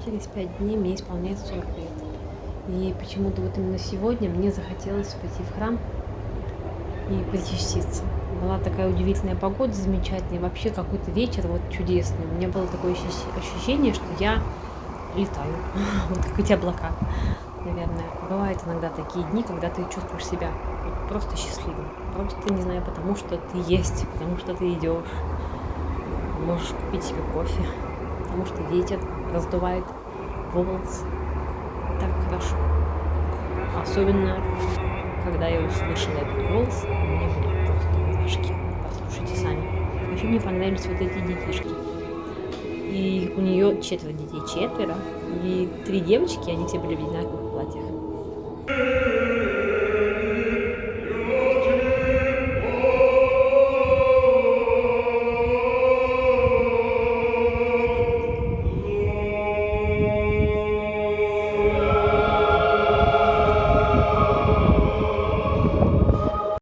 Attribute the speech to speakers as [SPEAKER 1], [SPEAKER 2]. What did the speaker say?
[SPEAKER 1] Через 5 дней мне исполняется 40 лет. И почему-то вот именно сегодня мне захотелось пойти в храм и причаститься. Была такая удивительная погода, замечательная, вообще какой-то вечер вот чудесный. У меня было такое ощущение, что я летаю, вот как эти облака, наверное. Бывают иногда такие дни, когда ты чувствуешь себя вот просто счастливым. Просто, не знаю, потому что ты есть, потому что ты идешь, можешь купить себе кофе, потому что ветер раздувает волосы. Так хорошо. Особенно, когда я услышала этот голос, у меня были просто мурашки. Послушайте сами. Еще мне понравились вот эти детишки. И у нее 4 детей, четверо. И 3 девочки, они все были в одинаковых платьях.